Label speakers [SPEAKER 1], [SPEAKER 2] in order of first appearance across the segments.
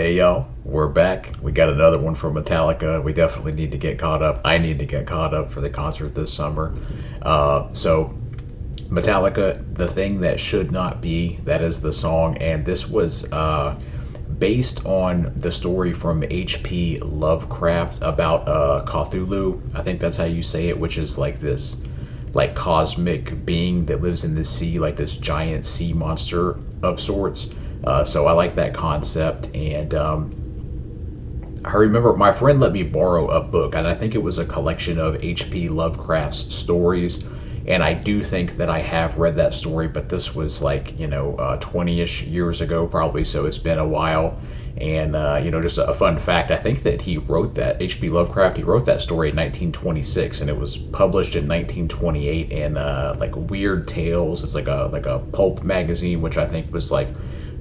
[SPEAKER 1] Hey y'all, we're back. We got another one from Metallica. We definitely need to get caught up. I need to get caught up for the concert this summer. So Metallica, The Thing That Should Not Be, that is the song, and this was based on the story from H.P. Lovecraft about Cthulhu. I think that's how you say it, which is like this like cosmic being that lives in the sea, like this giant sea monster of sorts. So I like that concept, and I remember my friend let me borrow a book, and I think it was a collection of H.P. Lovecraft's stories. And I do think that I have read that story, but this was like, 20-ish years ago probably, so it's been a while. And, just a fun fact, I think that he wrote that, H.P. Lovecraft, he wrote that story in 1926, and it was published in 1928 in, like Weird Tales. It's like a pulp magazine, which I think was like,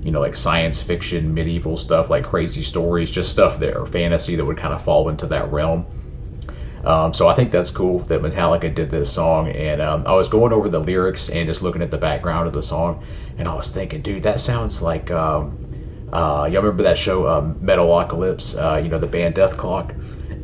[SPEAKER 1] like science fiction, medieval stuff, like crazy stories, just stuff that or fantasy that would kind of fall into that realm. So I think that's cool that Metallica did this song, and I was going over the lyrics and just looking at the background of the song, and I was thinking, dude, that sounds like, y'all remember that show, Metalocalypse, the band Death Clock?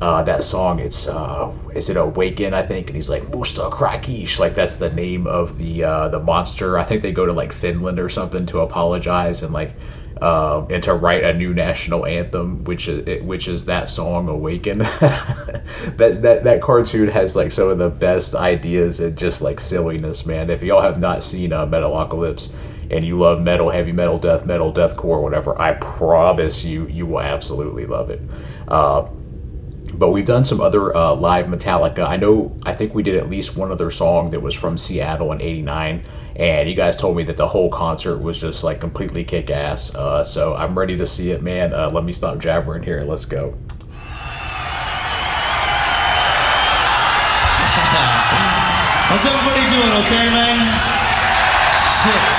[SPEAKER 1] That song, is it Awaken, I think, and he's like, Musta Krakish, like that's the name of the monster. I think they go to like Finland or something to apologize and like, and to write a new national anthem, which is that song Awaken. that cartoon has like some of the best ideas and just like silliness, man. If y'all have not seen Metalocalypse and you love metal, heavy metal, deathcore, whatever, I promise you will absolutely love it. But we've done some other live Metallica. I think we did at least one other song that was from Seattle in '89, and you guys told me that the whole concert was just like completely kick-ass. So I'm ready to see it, man. Let me stop jabbering here. Let's go.
[SPEAKER 2] How's everybody doing, okay, man? Shit.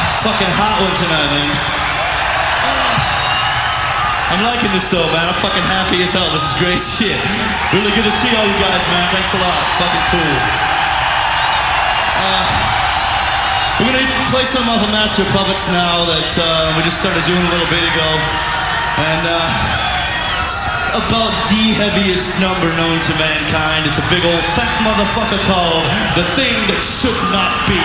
[SPEAKER 2] It's fucking hot one tonight, man. I'm liking this though, man. I'm fucking happy as hell. This is great shit. Really good to see all you guys, man. Thanks a lot. It's fucking cool. We're gonna play some of the Master of Puppets now that we just started doing a little bit ago. And it's about the heaviest number known to mankind. It's a big old fat motherfucker called The Thing That Should Not Be.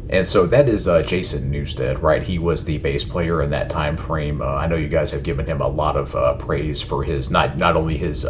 [SPEAKER 1] And so that is Jason Newsted, right? He was the bass player in that time frame. I know you guys have given him a lot of praise for his not only his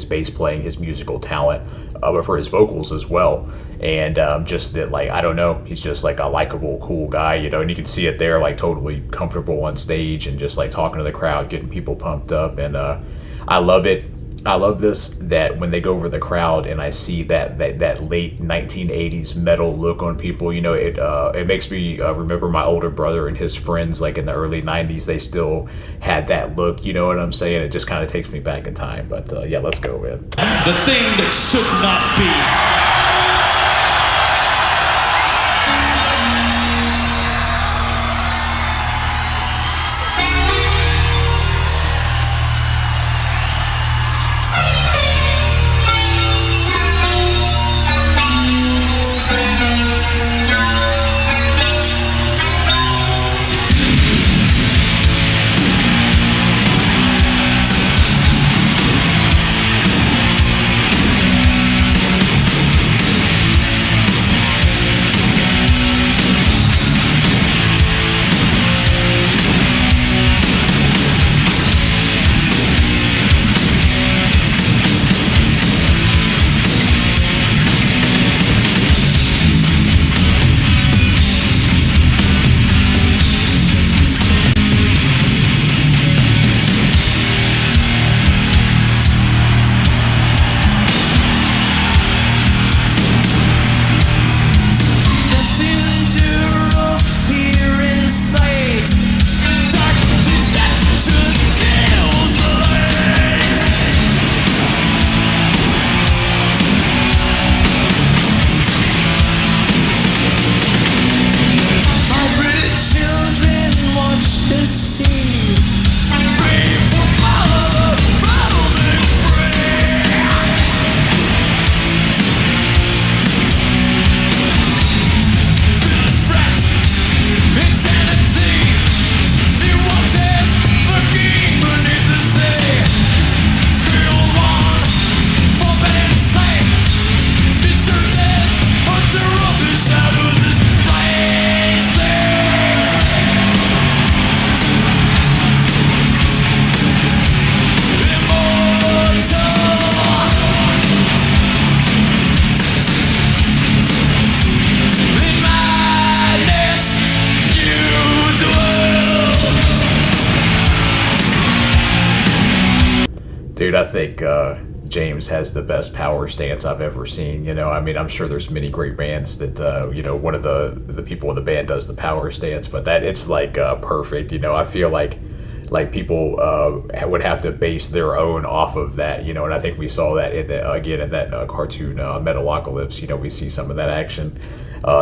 [SPEAKER 1] bass playing, his musical talent, but for his vocals as well. And just that, like, I don't know, he's just like a likable, cool guy, and you can see it there, like totally comfortable on stage and just like talking to the crowd, getting people pumped up. And I love it. I love this, that when they go over the crowd and I see that late 1980s metal look on people, it makes me remember my older brother and his friends, like in the early 90s, they still had that look, you know what I'm saying? It just kind of takes me back in time, but yeah, let's go, man.
[SPEAKER 2] The thing that should not be.
[SPEAKER 1] Dude, I think James has the best power stance I've ever seen. You know, I mean, I'm sure there's many great bands that you know, one of the people in the band does the power stance, but that it's like perfect. You know, I feel like people would have to base their own off of that. You know, and I think we saw that in again in that cartoon Metalocalypse. You know, we see some of that action.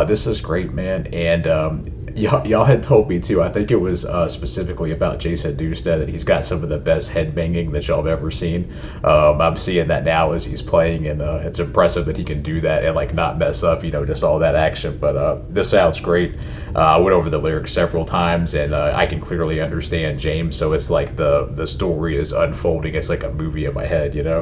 [SPEAKER 1] This is great, man, and y'all had told me too. I think it was specifically about Jason Newsted that he's got some of the best headbanging that y'all have ever seen. I'm seeing that now as he's playing, and it's impressive that he can do that and like not mess up, you know, just all that action. But this sounds great. I went over the lyrics several times, and I can clearly understand James. So it's like the story is unfolding. It's like a movie in my head, you know.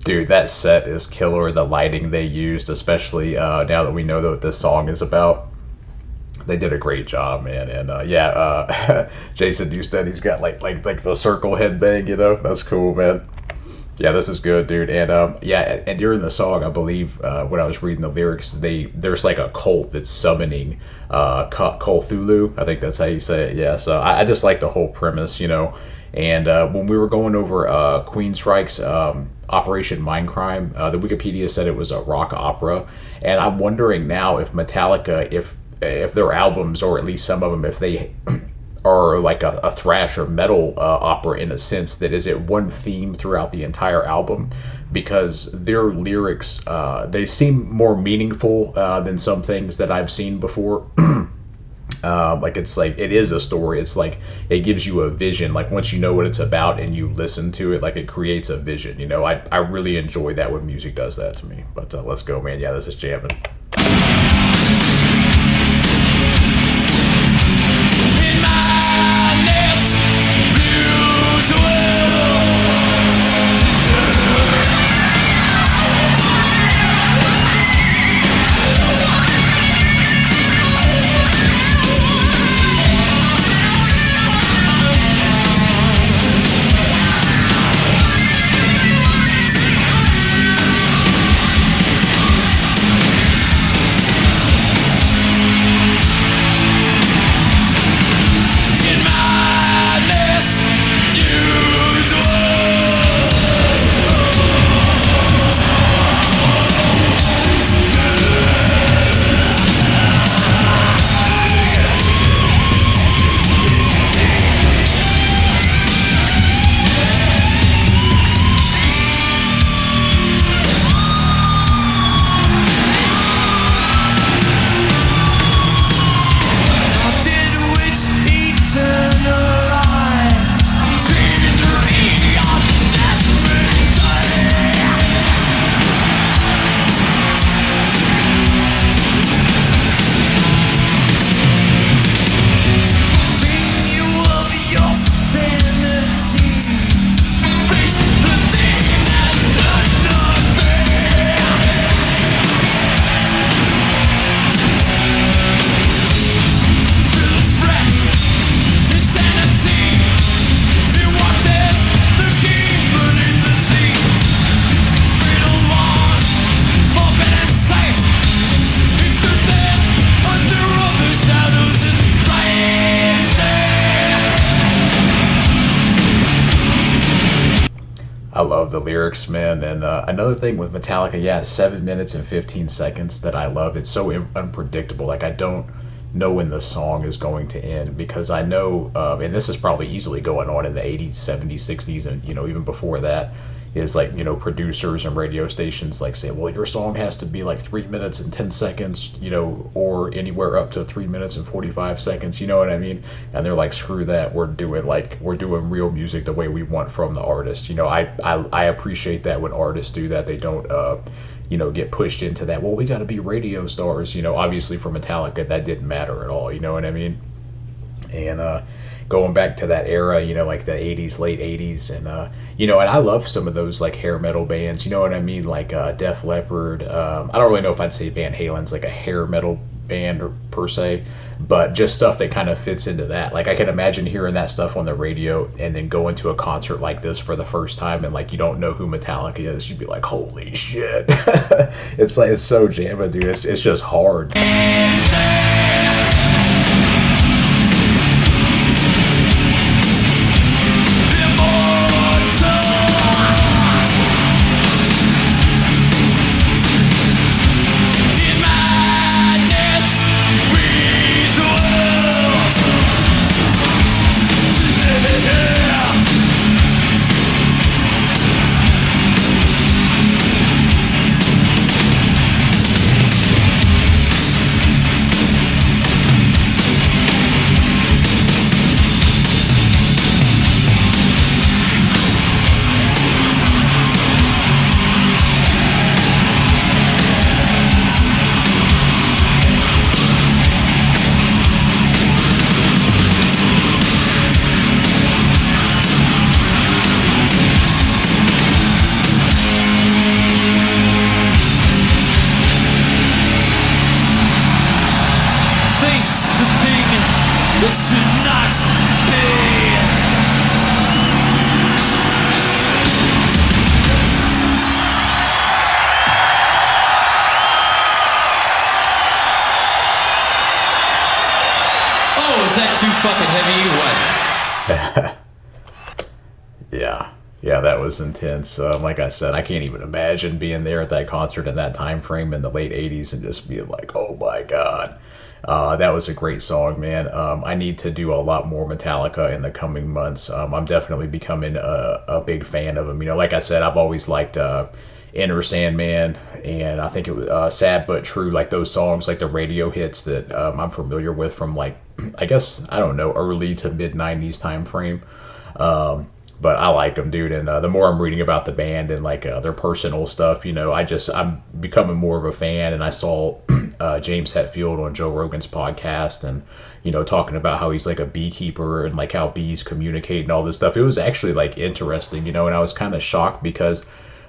[SPEAKER 1] Dude, that set is killer. The lighting they used, especially now that we know what this song is about, they did a great job, man. And Jason Newsted, he's got like the circle headbang, you know. That's cool, man. Yeah, this is good, dude. And and during the song, I believe when I was reading the lyrics, there's like a cult that's summoning Cthulhu. I think that's how you say it. Yeah. So I just like the whole premise, you know. And when we were going over Queensryche's Operation Mindcrime, the Wikipedia said it was a rock opera, and I'm wondering now if Metallica, if their albums, or at least some of them, if they are like a thrash or metal opera in a sense, that is it one theme throughout the entire album, because their lyrics they seem more meaningful than some things that I've seen before. Like it is a story. It's like it gives you a vision. Like once you know what it's about and you listen to it, like it creates a vision. You know, I really enjoy that when music does that to me. But let's go, man. Yeah, this is jamming. love the lyrics, man. And another thing with Metallica, yeah, 7 minutes and 15 seconds that I love. It's so unpredictable. Like I don't know when the song is going to end because I know, and this is probably easily going on in the 80s, 70s, 60s, and even before that. Is like producers and radio stations like say, well, your song has to be like 3 minutes and 10 seconds, or anywhere up to 3 minutes and 45 seconds. You know what I mean? And they're like, screw that. We're doing real music the way we want from the artist. I appreciate that when artists do that. They don't get pushed into that. Well, we got to be radio stars. Obviously for Metallica that didn't matter at all. You know what I mean? And going back to that era, like the 80s, late 80s, and and I love some of those like hair metal bands, you know what I mean, like Def Leppard. I don't really know if I'd say Van Halen's like a hair metal band or per se, but just stuff that kind of fits into that. Like I can imagine hearing that stuff on the radio and then going to a concert like this for the first time and like you don't know who Metallica is, you'd be like, holy shit. It's so jamming, dude. It's just hard. It should not be. Oh, is that too fucking heavy or what? Yeah, that was intense. Like I said, I can't even imagine being there at that concert in that time frame in the late 80s and just being like, oh my God. That was a great song, man. I need to do a lot more Metallica in the coming months. I'm definitely becoming a big fan of them. Like I said, I've always liked Enter Sandman, and I think it was Sad But True, like those songs, like the radio hits that I'm familiar with from like, I guess, I don't know, early to mid 90s time frame. But I like them, dude. And the more I'm reading about the band and like their personal stuff, I'm becoming more of a fan. And I saw James Hetfield on Joe Rogan's podcast, and talking about how he's like a beekeeper and like how bees communicate and all this stuff. It was actually like interesting, and I was kind of shocked because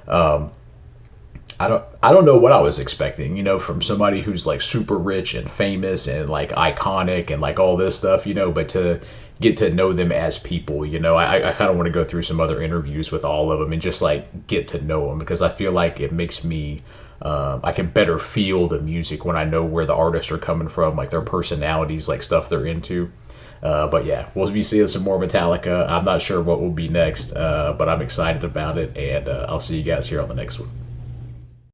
[SPEAKER 1] I don't know what I was expecting, from somebody who's like super rich and famous and like iconic and like all this stuff, but to get to know them as people, I kind of want to go through some other interviews with all of them and just like get to know them, because I feel like it makes me, I can better feel the music when I know where the artists are coming from, like their personalities, like stuff they're into. But yeah, we'll be seeing some more Metallica. I'm not sure what will be next, but I'm excited about it, and I'll see you guys here on the next one.